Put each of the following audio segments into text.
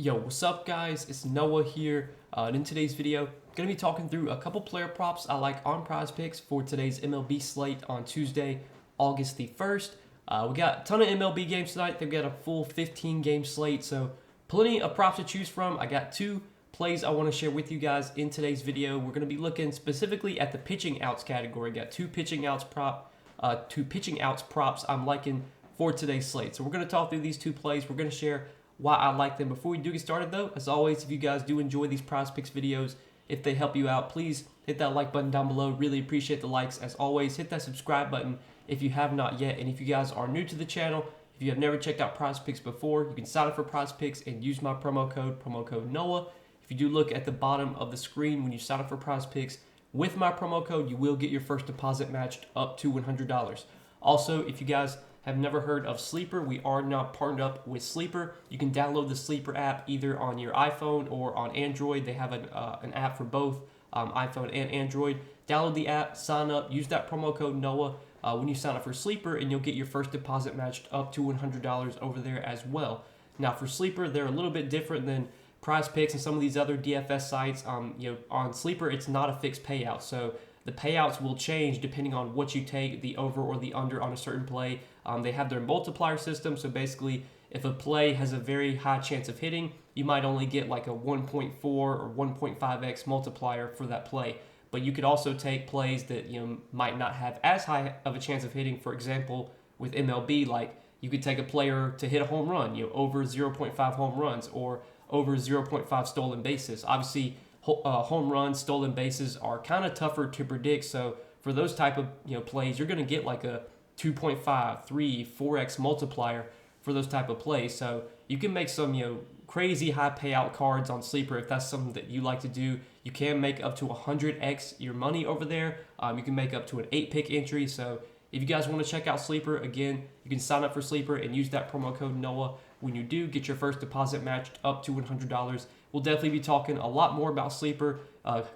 Yo, what's up guys? It's Noah here. And in today's video, I'm going to be talking through a couple player props I like on Prizepicks for today's MLB slate on Tuesday, August the 1st. We got a ton of MLB games tonight. They've got a full 15 game slate, so plenty of props to choose from. I got two plays I want to share with you guys in today's video. We're going to be looking specifically at the pitching outs category. Got two pitching outs props I'm liking for today's slate. So we're going to talk through these two plays. We're going to share why I like them. Before we do get started though, as always, if you guys do enjoy these Prizepicks videos, if they help you out, please hit that like button down below. Really appreciate the likes. As always, hit that subscribe button if you have not yet. And if you guys are new to the channel, if you have never checked out Prizepicks before, you can sign up for Prizepicks and use my promo code Noah. If you do look at the bottom of the screen when you sign up for Prizepicks, with my promo code, you will get your first deposit matched up to $100. Also, if you guys have never heard of Sleeper, we are now partnered up with Sleeper. You can download the Sleeper app either on your iPhone or on Android. They have an app for both iPhone and Android. Download the app, sign up, use that promo code Noah when you sign up for Sleeper, and you'll get your first deposit matched up to $100 over there as well. Now for Sleeper, they're a little bit different than Prizepicks and some of these other DFS sites. On Sleeper, it's not a fixed payout, so the payouts will change depending on what you take, the over or the under on a certain play. They have their multiplier system, so basically if a play has a very high chance of hitting, you might only get like a 1.4 or 1.5x multiplier for that play. But you could also take plays that might not have as high of a chance of hitting. For example, with MLB, like you could take a player to hit a home run, over 0.5 home runs or over 0.5 stolen bases. Obviously, home runs, stolen bases are kind of tougher to predict. So for those type of plays, you're going to get like a 2.5, 3, 4x multiplier for those type of plays. So you can make some crazy high payout cards on Sleeper if that's something that you like to do. You can make up to 100x your money over there. You can make up to an 8-pick entry. So if you guys want to check out Sleeper, again, you can sign up for Sleeper and use that promo code Noah. When you do, get your first deposit matched up to $100. We'll definitely be talking a lot more about Sleeper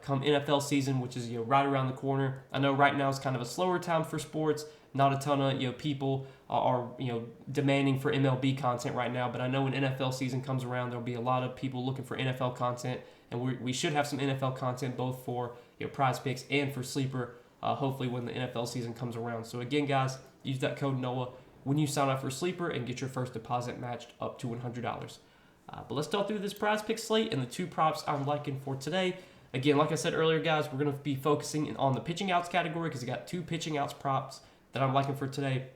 come NFL season, which is right around the corner. I know right now is kind of a slower time for sports. Not a ton of people are demanding for MLB content right now, but I know when NFL season comes around, there'll be a lot of people looking for NFL content, and we should have some NFL content both for Prizepicks and for Sleeper. Hopefully when the NFL season comes around. So again, guys, use that code Noah when you sign up for Sleeper and get your first deposit matched up to $100. But let's talk through this Prizepicks slate and the two props I'm liking for today. Again, like I said earlier, guys, we're going to be focusing on the pitching outs category because I got two pitching outs props that I'm liking for today.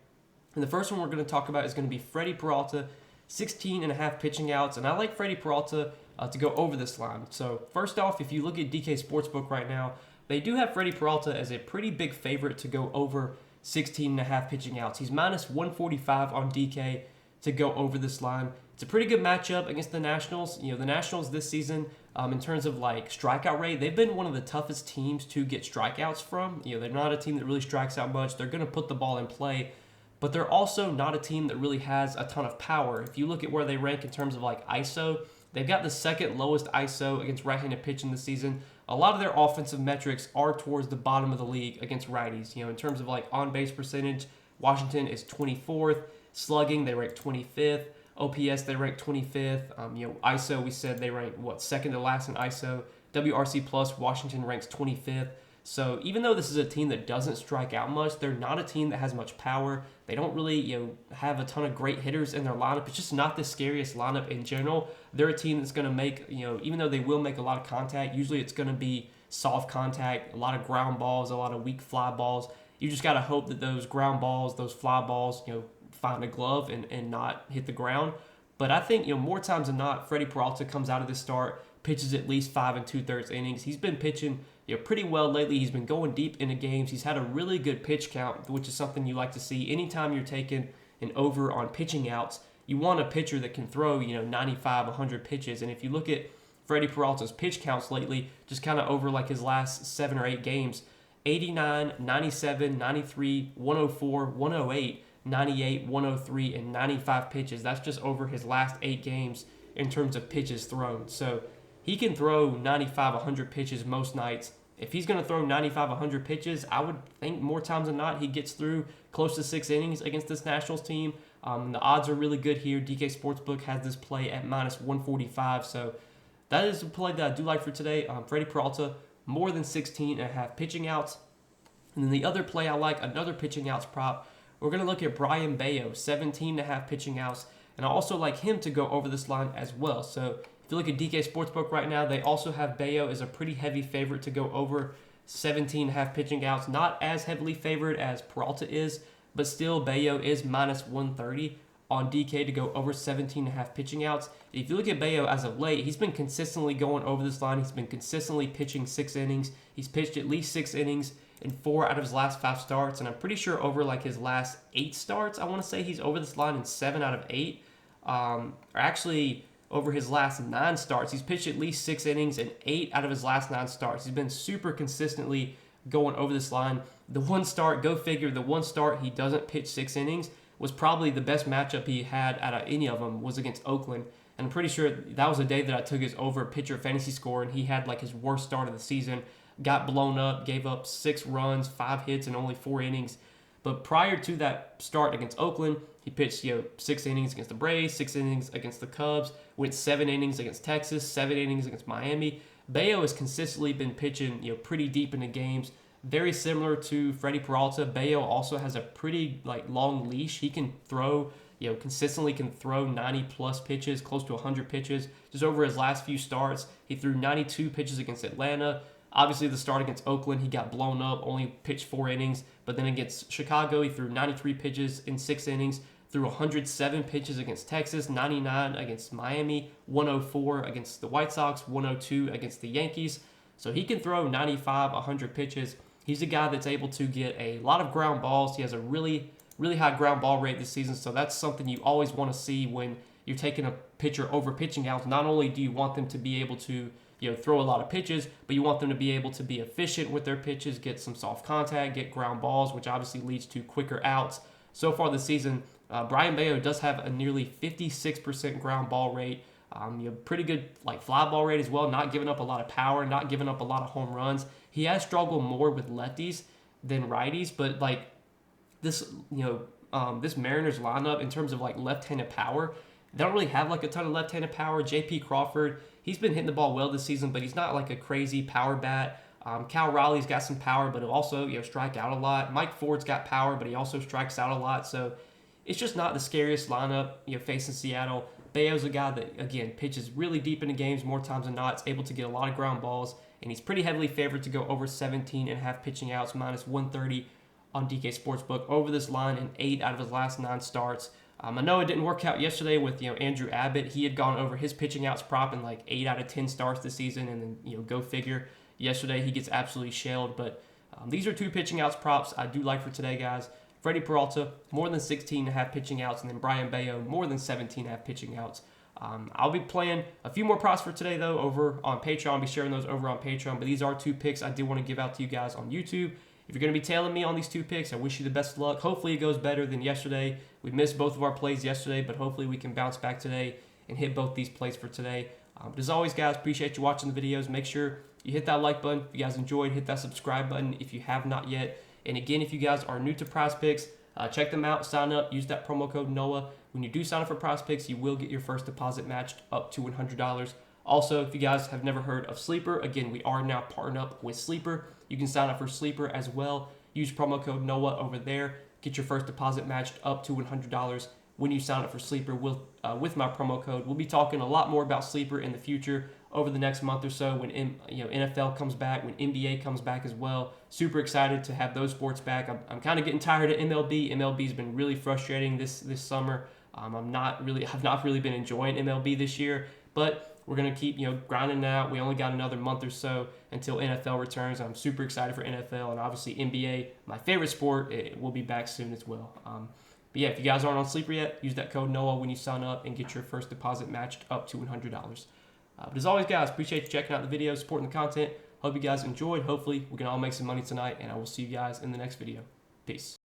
And the first one we're going to talk about is going to be Freddie Peralta, 16.5 pitching outs. And I like Freddie Peralta to go over this line. So first off, if you look at DK Sportsbook right now, they do have Freddie Peralta as a pretty big favorite to go over 16.5 pitching outs. He's minus 145 on DK to go over this line. It's a pretty good matchup against the Nationals. The Nationals this season, in terms of like strikeout rate, they've been one of the toughest teams to get strikeouts from. They're not a team that really strikes out much. They're going to put the ball in play, but they're also not a team that really has a ton of power. If you look at where they rank in terms of like ISO, they've got the second lowest ISO against right-handed pitching this season. A lot of their offensive metrics are towards the bottom of the league against righties. In terms of like on-base percentage, Washington is 24th. Slugging, they rank 25th. OPS, they rank 25th. ISO, we said they rank, second to last in ISO. WRC plus, Washington ranks 25th. So even though this is a team that doesn't strike out much, they're not a team that has much power. They don't really, have a ton of great hitters in their lineup. It's just not the scariest lineup in general. They're a team that's going to make, even though they will make a lot of contact, usually it's going to be soft contact, a lot of ground balls, a lot of weak fly balls. You just got to hope that those ground balls, those fly balls, find a glove and not hit the ground. But I think, more times than not, Freddie Peralta comes out of this start, pitches at least 5 2/3 innings. He's been pitching pretty well lately. He's been going deep into games. He's had a really good pitch count, which is something you like to see. Anytime you're taking an over on pitching outs, you want a pitcher that can throw 95, 100 pitches. And if you look at Freddie Peralta's pitch counts lately, just kind of over like his last 7 or 8 games, 89, 97, 93, 104, 108, 98, 103, and 95 pitches. That's just over his last 8 games in terms of pitches thrown. So he can throw 95, 100 pitches most nights. If he's going to throw 95, 100 pitches, I would think more times than not he gets through close to 6 innings against this Nationals team. The odds are really good here. DK Sportsbook has this play at -145, so that is a play that I do like for today. Freddie Peralta, more than 16.5 pitching outs. And then the other play I like, another pitching outs prop, we're going to look at Brian Bayo, 17.5 pitching outs. And I also like him to go over this line as well. So if you look at DK Sportsbook right now, they also have Bayo as a pretty heavy favorite to go over 17.5 pitching outs. Not as heavily favored as Peralta is, but still Bayo is -130 on DK to go over 17.5 pitching outs. If you look at Bayo as of late, he's been consistently going over this line. He's been consistently pitching 6 innings. He's pitched at least 6 innings in 4 out of his last 5 starts, and I'm pretty sure over like his last 8 starts, I want to say he's over this line in 7 out of 8. Or actually, over his last 9 starts, he's pitched at least 6 innings in 8 out of his last 9 starts. He's been super consistently going over this line. The one start, go figure, the one start he doesn't pitch 6 innings was probably the best matchup he had out of any of them was against Oakland. And I'm pretty sure that was a day that I took his over pitcher fantasy score, and he had like his worst start of the season. Got blown up, gave up 6 runs, 5 hits, and only 4 innings. But prior to that start against Oakland, he pitched 6 innings against the Braves, 6 innings against the Cubs, went 7 innings against Texas, 7 innings against Miami. Bayo has consistently been pitching pretty deep into games. Very similar to Freddie Peralta, Bayo also has a pretty long leash. He can throw, consistently can throw 90-plus pitches, close to 100 pitches. Just over his last few starts, he threw 92 pitches against Atlanta. Obviously, the start against Oakland, he got blown up, only pitched 4 innings. But then against Chicago, he threw 93 pitches in 6 innings, threw 107 pitches against Texas, 99 against Miami, 104 against the White Sox, 102 against the Yankees. So he can throw 95, 100 pitches. He's a guy that's able to get a lot of ground balls. He has a really, really high ground ball rate this season. So that's something you always want to see when you're taking a pitcher over pitching outs. Not only do you want them to be able to throw a lot of pitches, but you want them to be able to be efficient with their pitches, get some soft contact, get ground balls, which obviously leads to quicker outs. So far this season, Brian Bayo does have a nearly 56% ground ball rate. Pretty good fly ball rate as well, not giving up a lot of power, not giving up a lot of home runs. He has struggled more with lefties than righties, but this Mariners lineup in terms of left-handed power, they don't really have a ton of left-handed power. J.P. Crawford, he's been hitting the ball well this season, but he's not a crazy power bat. Cal Raleigh's got some power, but he'll also strike out a lot. Mike Ford's got power, but he also strikes out a lot. So it's just not the scariest lineup facing Seattle. Bayo's a guy that, again, pitches really deep into games more times than not. Is able to get a lot of ground balls, and he's pretty heavily favored to go over 17.5 pitching outs, -130 on DK Sportsbook. Over this line in 8 out of his last 9 starts. I know it didn't work out yesterday with Andrew Abbott. He had gone over his pitching outs prop in 8 out of 10 starts this season, and then go figure. Yesterday he gets absolutely shelled. But these are 2 pitching outs props I do like for today, guys. Freddie Peralta, more than 16.5 pitching outs, and then Brian Bayo, more than 17.5 pitching outs. I'll be playing a few more props for today, though, over on Patreon. I'll be sharing those over on Patreon. But these are 2 picks I do want to give out to you guys on YouTube. If you're going to be tailing me on these 2 picks, I wish you the best of luck. Hopefully it goes better than yesterday. We missed both of our plays yesterday, but hopefully we can bounce back today and hit both these plays for today. But as always, guys, appreciate you watching the videos. Make sure you hit that like button if you guys enjoyed. Hit that subscribe button if you have not yet. And again, if you guys are new to Prizepicks, check them out, sign up, use that promo code NOAH. When you do sign up for Prizepicks, you will get your first deposit matched up to $100. Also, if you guys have never heard of Sleeper, again, we are now partnered up with Sleeper. You can sign up for Sleeper as well. Use promo code NOAH over there. Get your first deposit matched up to $100 when you sign up for Sleeper with my promo code. We'll be talking a lot more about Sleeper in the future over the next month or so when NFL comes back, when NBA comes back as well. Super excited to have those sports back. I'm kind of getting tired of MLB. MLB's been really frustrating this summer. I've not really been enjoying MLB this year, but we're going to keep grinding out. We only got another month or so until NFL returns. I'm super excited for NFL, and obviously NBA, my favorite sport, it will be back soon as well. But yeah, if you guys aren't on Sleeper yet, use that code NOAH when you sign up and get your first deposit matched up to $100. But as always, guys, appreciate you checking out the videos, supporting the content. Hope you guys enjoyed. Hopefully, we can all make some money tonight, and I will see you guys in the next video. Peace.